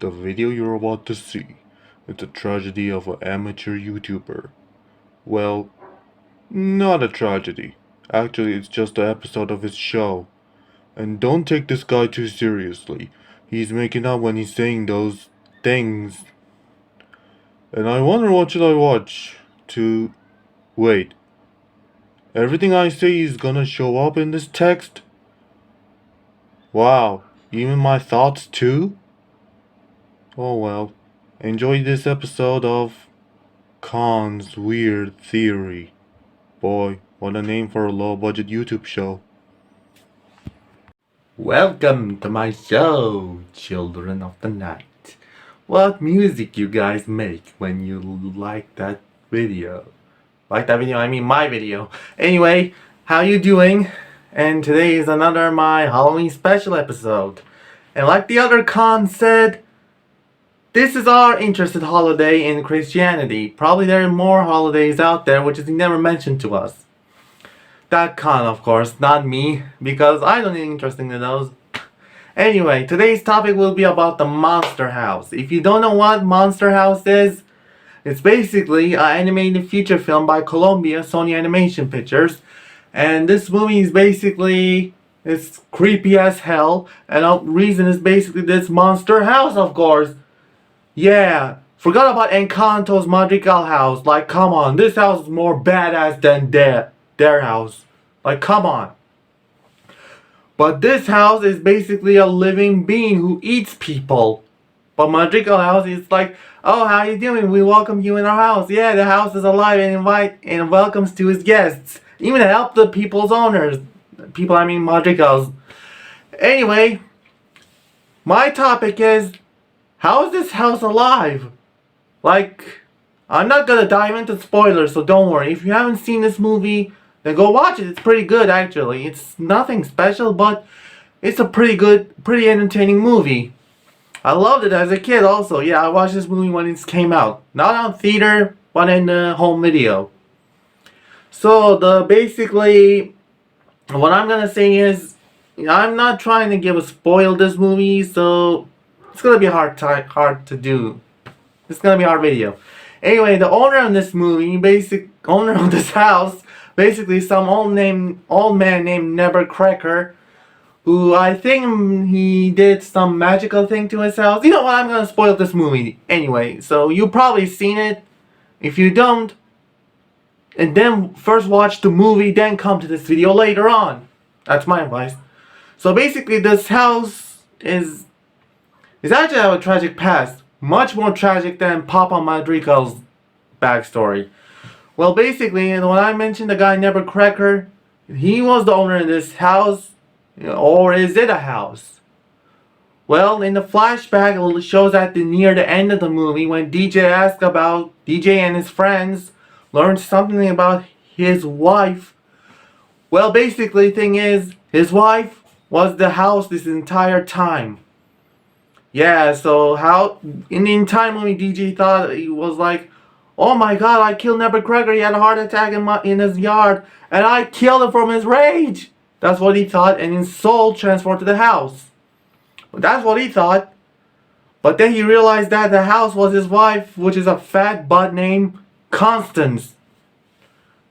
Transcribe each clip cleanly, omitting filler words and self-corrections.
The video you're about to see is the tragedy of an amateur YouTuber. Well, not a tragedy. Actually, it's just an episode of his show. And don't take this guy too seriously. He's making up when he's saying those things. And I wonder what should I watch to... Wait. Everything I say is gonna show up in this text? Wow, even my thoughts too? Oh well. Enjoy this episode of KAAN'S Weird Theory. Boy, what a name for a low-budget YouTube show. Welcome to my show, children of the night. What music you guys make when you like that video? Like that video, I mean my video. Anyway, how you doing? And today is another my Halloween special episode. And like the other Khan said, this is our interested holiday in Christianity. Probably there are more holidays out there which is never mentioned to us. That Khan, of course, not me, because I don't need interesting in those. Anyway, today's topic will be about the Monster House. If you don't know what Monster House is, it's basically an animated feature film by Columbia Sony Animation Pictures. And this movie is basically, it's creepy as hell. And the reason is basically this Monster House, of course. Yeah, forgot about Encanto's Madrigal house. Like, come on, this house is more badass than their house. Like, come on. But this house is basically a living being who eats people. But Madrigal house is like, oh, how you doing? We welcome you in our house. Yeah, the house is alive and invite and welcomes to his guests. Even help the people's owners. People, I mean Madrigals. Anyway, my topic is, how is this house alive? Like, I'm not gonna dive into spoilers, so don't worry. If you haven't seen this movie, then go watch it. It's pretty good, actually. It's nothing special, but it's a pretty good, pretty entertaining movie. I loved it as a kid also. Yeah, I watched this movie when it came out. Not on theater, but in home video. So, basically, what I'm gonna say is, I'm not trying to give a spoil this movie, so it's gonna be hard to do. It's gonna be a hard video. Anyway, the owner of this movie, owner of this house, basically some old man named Nevercracker, who I think he did some magical thing to his house. You know what? I'm gonna spoil this movie anyway. So you probably seen it. If you don't, and then first watch the movie, then come to this video later on. That's my advice. So basically, this house is actually have a tragic past. Much more tragic than Papa Madrigal's backstory. Well, basically, when I mentioned the guy Nevercracker, he was the owner of this house. Or is it a house? Well, in the flashback, it shows at near the end of the movie when DJ and his friends learned something about his wife. Well, basically, thing is, his wife was the house this entire time. Yeah, so how in the entire movie DJ thought he was like, oh my god, I killed Nevercracker, he had a heart attack in his yard, and I killed him from his rage. That's what he thought, and his soul transferred to the house. That's what he thought. But then he realized that the house was his wife, which is a fat butt named Constance.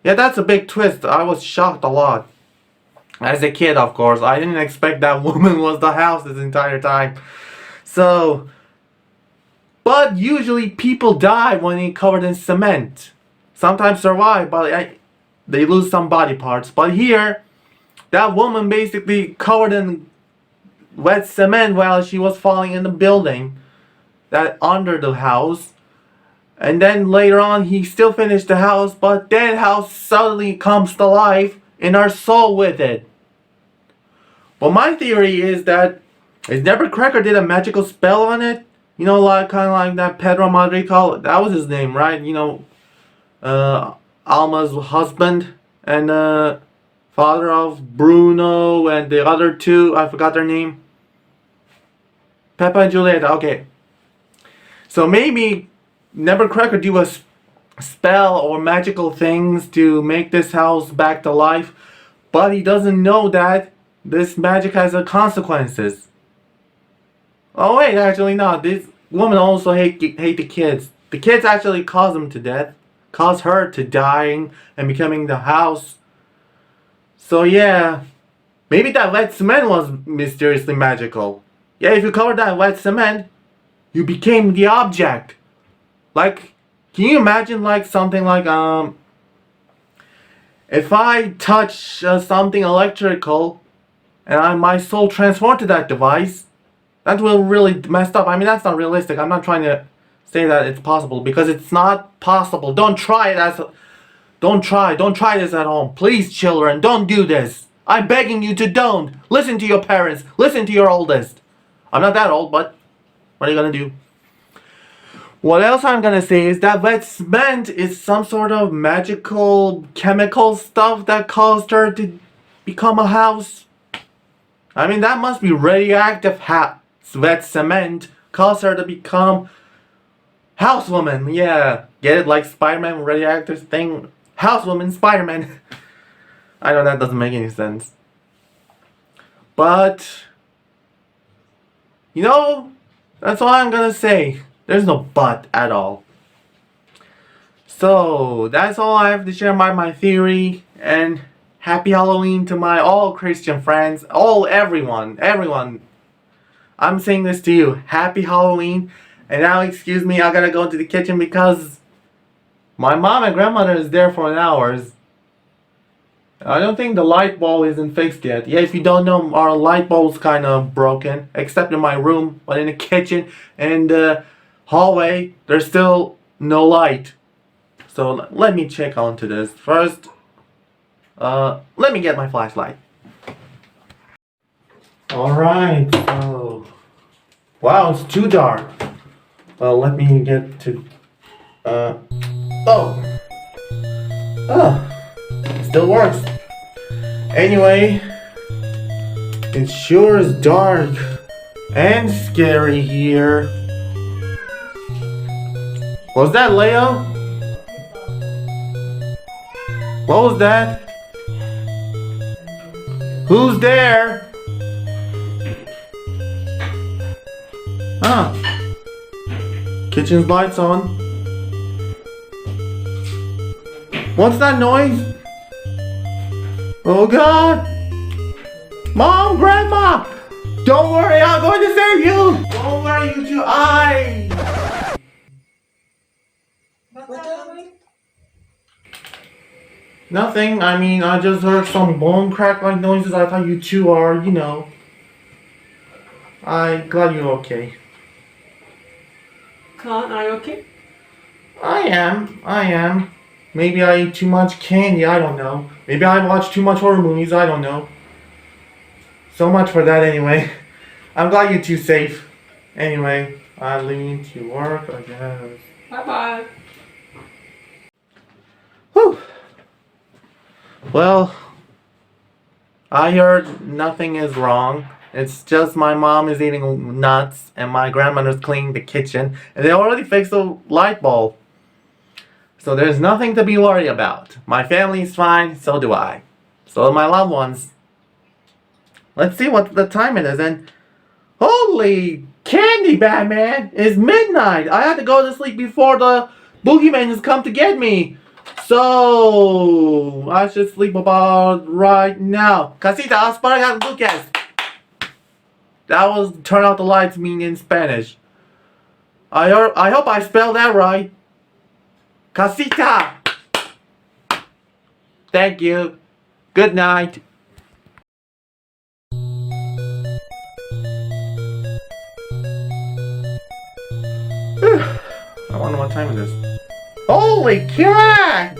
Yeah, that's a big twist. I was shocked a lot. As a kid, of course. I didn't expect that woman was the house this entire time. So, but usually people die when they're covered in cement. Sometimes survive, but they lose some body parts. But here, that woman basically covered in wet cement while she was falling in the building that under the house. And then later on, he still finished the house, but that house suddenly comes to life and her soul with it. But my theory is that if Nevercracker did a magical spell on it, you know, like kind of like that Pedro Madrigal, that was his name, right? You know, Alma's husband and father of Bruno and the other two, I forgot their name. Peppa and Julieta, okay. So maybe Nevercracker do a spell or magical things to make this house back to life, but he doesn't know that this magic has consequences. Oh wait, actually no. woman also hate the kids. The kids actually cause them to death, cause her to dying and becoming the house. So yeah, maybe that wet cement was mysteriously magical. Yeah, if you covered that wet cement, you became the object. Like, can you imagine like something like if I touch something electrical and my soul transformed to that device, that will really messed up. I mean, that's not realistic. I'm not trying to say that it's possible because it's not possible. Don't try it don't try this at home. Please, children, don't do this. I'm begging you to don't. Listen to your parents. Listen to your oldest. I'm not that old, but what are you gonna do? What else I'm gonna say is that wet cement is some sort of magical chemical stuff that caused her to become a house. I mean, that must be radioactive wet cement caused her to become housewoman. Yeah, get it? Like Spider-Man radioactive thing. Housewoman, Spider-Man. I know that doesn't make any sense. But, you know, that's all I'm gonna say. There's no but at all. So, that's all I have to share about my theory. And happy Halloween to my all Christian friends. Everyone. I'm saying this to you. Happy Halloween. And now, excuse me, I gotta go into the kitchen because my mom and grandmother is there for an hour. I don't think the light bulb isn't fixed yet. Yeah, if you don't know, our light bulb's kind of broken. Except in my room, but in the kitchen and the hallway, there's still no light. So let me check onto this. First, let me get my flashlight. Alright, so... Wow, it's too dark. Well, let me get to... Oh! It still works. Anyway, it sure is dark and scary here. Was that Leo? What was that? Who's there? Huh. Kitchen's lights on. What's that noise? Oh God! Mom, Grandma! Don't worry, I'm going to save you! Don't worry, you two. Nothing. I mean, I just heard some bone crack like noises. I thought you two are, you know. I'm glad you're okay. Kaan, are you okay? I am. Maybe I ate too much candy, I don't know. Maybe I watched too much horror movies, I don't know. So much for that anyway. I'm glad you're too safe. Anyway, I leave to work, I guess. Bye-bye. Whew. Well, I heard nothing is wrong. It's just my mom is eating nuts and my grandmother's cleaning the kitchen. And they already fixed the light bulb. So there's nothing to be worried about. My family's fine, so do I. So do my loved ones. Let's see what the time it is. And holy candy, Batman! It's midnight. I had to go to sleep before the boogeyman come to get me. So I should sleep about right now. Casita, asparagas Lucas. That was turn out the lights mean in Spanish. I hope I spelled that right. Casita! Thank you. Good night. I wonder what time it is. Holy cat!